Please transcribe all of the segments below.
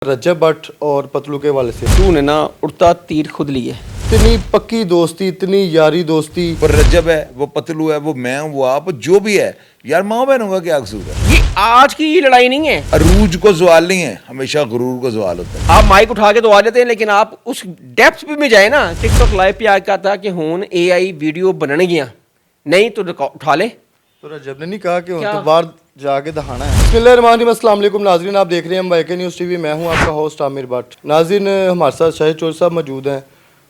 रजब भट्ट और पतलू के वाले से तू ने ना उड़ता तीर खुद लिए। इतनी पक्की दोस्ती, इतनी यारी दोस्ती। वो रजब है, वो पतलू है, वो मैं हूँ, वो आप, जो भी है यार, माँ बहनों का क्या कसूर है। ये आज की ये लड़ाई नहीं है। अरूज को सवाल नहीं है, हमेशा गुरूर को सवाल होता है। आप माइक उठा के तो आ जाते हैं, लेकिन आप उस डेप्थ पे में जाए ना। टिकटॉक लाइव पे आया था कि हुन एआई वीडियो बनने गया नहीं तो उठा ले। तो रजब ने नहीं कहा कि क्या? तो बाहर जाके दिखाना है। बिस्मिल्लाहिर्रहमानिर्रहीम, अस्सलाम वालेकुम नाज़रीन, आप देख रहे हैं MYK न्यूज़ टीवी। मैं हूं आपका होस्ट आमिर भट्ट। नाज़रीन, हमारे साथ शाहिद चौधरी साहब मौजूद हैं,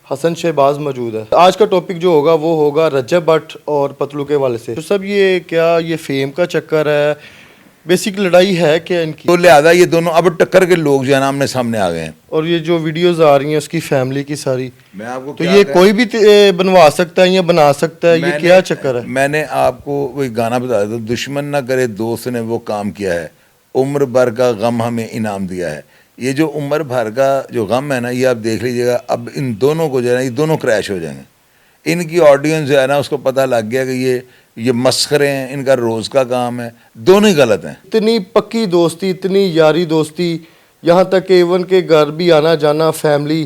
हसन शहबाज मौजूद है। आज का टॉपिक जो होगा वो होगा रजब भट्ट और पतलू के वाले से। तो सब ये क्या ये फेम का चक्कर है, बेसिक लड़ाई है क्या इनकी? तो लिहाजा ये दोनों अब टक्कर के लोग जो है ना आमने सामने आ गए हैं। और ये जो वीडियोस आ रही हैं उसकी फैमिली की सारी, मैं आपको तो क्या ये कहूं? कोई भी बनवा सकता है या बना सकता है, ये क्या चक्कर है? मैंने आपको वही गाना बता दिया, दुश्मन ना करे दोस्त ने वो काम किया है, उम्र भर का गम हमें इनाम दिया है। ये जो उम्र भर का जो गम है ना, ये आप देख लीजिएगा। अब इन दोनों को जो है ना, ये दोनों क्रैश हो जाएंगे। इनकी ऑडियंस जो है ना, उसको पता लग गया कि ये मस्खरे हैं, इनका रोज़ का काम है, दोनों ही गलत हैं। इतनी पक्की दोस्ती, इतनी यारी दोस्ती, यहाँ तक कि इवन के घर भी आना जाना फैमिली।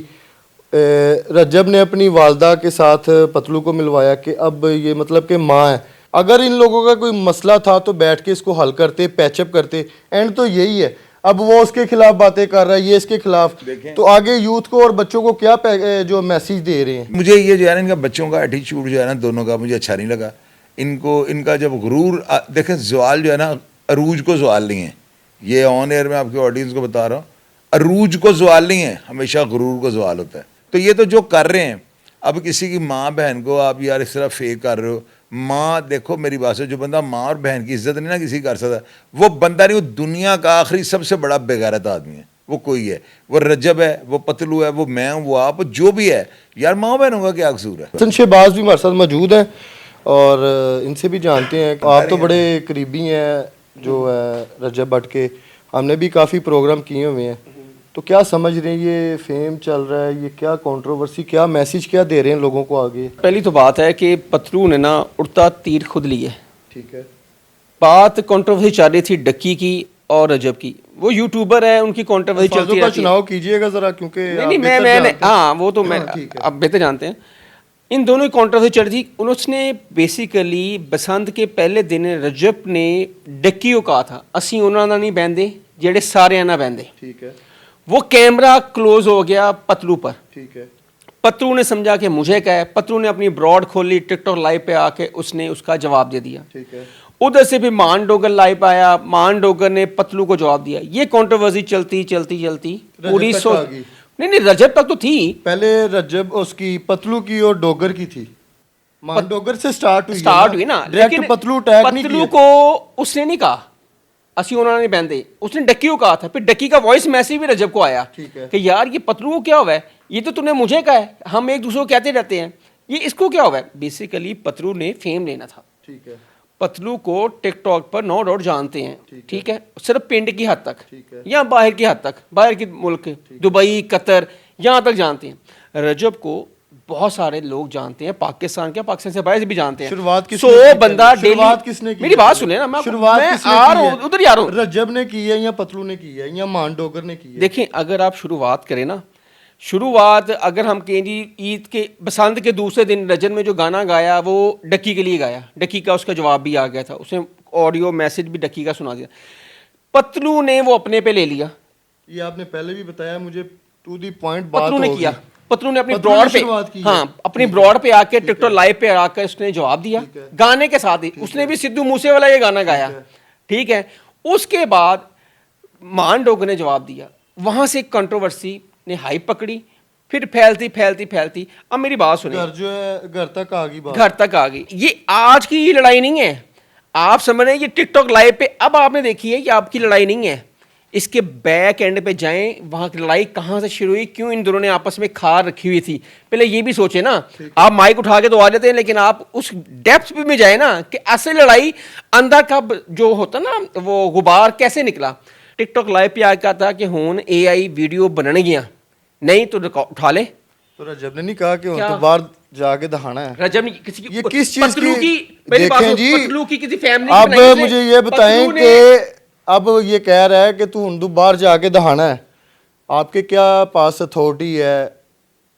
रजब ने अपनी वालदा के साथ पतलू को मिलवाया कि अब ये मतलब कि माँ है। अगर इन लोगों का कोई मसला था तो बैठ के इसको हल करते, पैचअप करते। एंड तो यही है, अब वो उसके खिलाफ बातें कर रहा है, ये इसके खिलाफ। तो आगे यूथ को और बच्चों को क्या जो मैसेज दे रहे हैं? मुझे ये जो है ना, इनका बच्चों का एटीट्यूड जो है ना, दोनों का मुझे अच्छा नहीं लगा। इनका जब गुरूर देखें, सवाल जो है ना, अरूज को सवाल नहीं है। ये ऑन एयर में आपके ऑडियंस को बता रहा हूँ, अरूज को सवाल नहीं है, हमेशा गुरूर को सवाल होता है। तो ये तो जो कर रहे हैं, अब किसी की माँ बहन को आप यार इस तरह फेक कर रहे हो। माँ, देखो मेरी बात से, जो बंदा माँ और बहन की इज्जत नहीं ना किसी कर सकता, वो बंदा नहीं, वो दुनिया का आखिरी सबसे बड़ा बेगैरत आदमी है। वो कोई है, वो रजब है, वो पतलू है, वो मैं हूँ, वो आप, जो भी है यार, माँ बहनों का क्या कसूर है। हसन शहबाज भी हमारे साथ मौजूद हैं और इनसे भी जानते हैं। आप तो बड़े करीबी हैं जो है रजब भट्ट के, हमने भी काफ़ी प्रोग्राम किए हुए हैं। तो क्या समझ रहे हैं, ये फेम चल रहा है, ये क्या कंट्रोवर्सी, क्या मैसेज क्या दे रहे हैं लोगों को आगे? पहली तो बात है कि पतलू ने ना उड़ता तीर खुद लिए। ठीक है। बात कंट्रोवर्सी चल रही थी डक्की की और रजब की। वो यूट्यूबर है, उनकी कंट्रोवर्सी चलती रहती है। चुनाव कीजिएगा जरा, क्योंकि नहीं मैं हाँ, वो तो मैं आप बेहतर जानते हैं। इन दोनों की कंट्रोवर्सी चल रही थी। उन्होंने बेसिकली बसंत के पहले दिन रजब ने डक्की को कहा था, असी उन्होंने नहीं बहते जेडे सारे ना बहते। ठीक है। वो कैमरा क्लोज हो गया पतलू पर। ठीक है। पतलू ने समझा कि मुझे क्या है। पतलू ने अपनी ब्रॉड खोली, टिकटॉक लाइव पे आके उसने उसका जवाब दे दिया। ठीक है। उधर से भी मान डोगर लाइव आया, मान डोगर ने पतलू को जवाब दिया। ये कंट्रोवर्सी चलती चलती चलती पूरी नहीं रजब तक तो थी। पहले रजब उसकी पतलू की और डोगर की थी, मान डोगर से स्टार्ट हुई ना, लेकिन पतलू टैग नहीं पतलू को उसने नहीं कहा असी उन्होंने बहते, उसने डक्की को कहा था। फिर डक्की का वॉइस मैसेज भी रजब को आया कि यार ये पतलू को क्या हुआ है, ये तो तूने मुझे कहा है, हम एक दूसरे को कहते रहते हैं, ये इसको क्या हुआ है। बेसिकली पतलू ने फेम लेना था। ठीक है। पतलू को टिकटॉक पर नो डाउट जानते हैं, ठीक है, सिर्फ पिंड की हद तक या बाहर की हद तक, बाहर के मुल्क दुबई कतर यहाँ तक जानते हैं। रजब को बहुत सारे लोग जानते हैं, पाकिस्तान के, पाकिस्तान से बाहर से भी जानते हैं। शुरुआत बंदा किसने की? मेरी बात सुने ना, मैं आ रहा हूँ उधर ही आ रहा हूँ। रजब ने की है या पतलू ने की है या मान डोगर ने की है? देखें, अगर आप शुरुआत करें ना, शुरुआत अगर हम कहें जी, ईद के बसंत के दूसरे दिन रजब में जो गाना गाया वो डक्की के लिए गाया। डक्की का उसका जवाब भी आ गया था, उसने ऑडियो मैसेज भी डक्की का सुना दिया। पतलू ने वो अपने पे ले लिया। ये आपने पहले भी बताया मुझे, टू दी पॉइंट बात पतलू ने किया। पतलू ने अपनी ब्रॉड पे, हाँ, अपनी ब्रॉड पे आके टिकटॉक लाइव पे आकर उसने जवाब दिया गाने के साथ ही। उसने भी सिद्धू मूसे वाला ये गाना गाया, ठीक है। उसके बाद मान डोगर ने जवाब दिया, वहां से कंट्रोवर्सी ने हाइप पकड़ी, फिर फैलती फैलती फैलती अब मेरी बात सुनिए, घर जो है घर तक आ गई बात, घर तक आ गई। ये आज की ये लड़ाई नहीं है, आप समझ रहे हैं। ये टिकटॉक लाइव पे अब आपने देखी है, ये आपकी लड़ाई नहीं है। इसके बैक एंड पे जाएं, वहां की लड़ाई कहां से शुरू हुई, क्यों इन दोनों ने आपस में खार रखी हुई थी, पहले ये भी सोचे ना। आप माइक उठा के तो आ जाते हैं, लेकिन आप उस डेप्थ पे में जाए ना कि ऐसे लड़ाई अंदर का जो होता ना, वो गुबार कैसे निकला। टिकटॉक लाइव पे आया था कि हुन एआई वीडियो बनने गया नहीं तो उठा ले। तो रजब ने नहीं कहा कि तो बाहर जाके दिखाना है। रजब ने किसी की, ये किस चीज की देखें जी, पतलू की किसी फैमिली अब मुझे ये बताएं कि अब ये कह रहा है कि तू हुंदू बाहर जाके दिखाना है, आपके क्या पास अथॉरिटी है,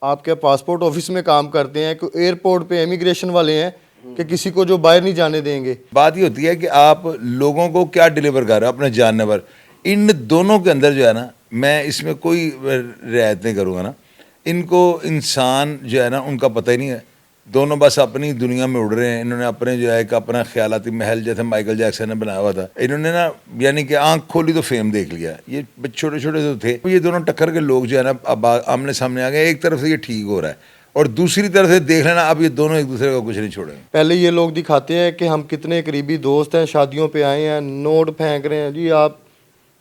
आपके पासपोर्ट ऑफिस में काम करते हैं, कोई एयरपोर्ट पे इमिग्रेशन वाले हैं कि किसी को जो बाहर नहीं जाने देंगे? बात ये होती है कि आप लोगों को क्या डिलीवर कर रहे हो अपने जानवर। इन दोनों के अंदर जो है ना, मैं इसमें कोई रियायत नहीं करूँगा ना। इनको इंसान जो है ना उनका पता ही नहीं है, दोनों बस अपनी दुनिया में उड़ रहे हैं। इन्होंने अपने जो है एक अपना ख्यालाती महल जैसे माइकल जैक्सन ने बनाया हुआ था, इन्होंने ना यानी कि आंख खोली तो फेम देख लिया। ये छोटे छोटे जो थे, ये दोनों टक्कर के लोग जो है ना अब आमने सामने आ गए। एक तरफ से ये ठीक हो रहा है और दूसरी तरफ से देख लेना अब ये दोनों एक दूसरे का कुछ नहीं छोड़ेंगे। पहले ये लोग दिखाते हैं कि हम कितने करीबी दोस्त हैं, शादियों पे आए हैं, नोट फेंक रहे हैं जी आप,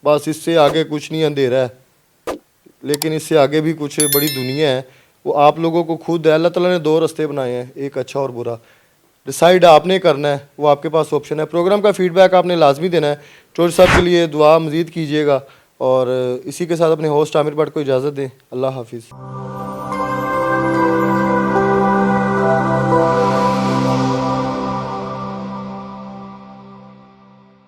बस इससे आगे कुछ नहीं, अंधेरा है। लेकिन इससे आगे भी कुछ बड़ी दुनिया है, वो आप लोगों को खुद है। अल्लाह ताला ने दो रास्ते बनाए हैं, एक अच्छा और बुरा। डिसाइड आपने करना है, वो आपके पास ऑप्शन है। प्रोग्राम का फीडबैक आपने लाजमी देना है। चौधरी साहब के लिए दुआ मज़ीद कीजिएगा और इसी के साथ अपने होस्ट आमिर भट्ट को इजाज़त दें। अल्लाह हाफिज़।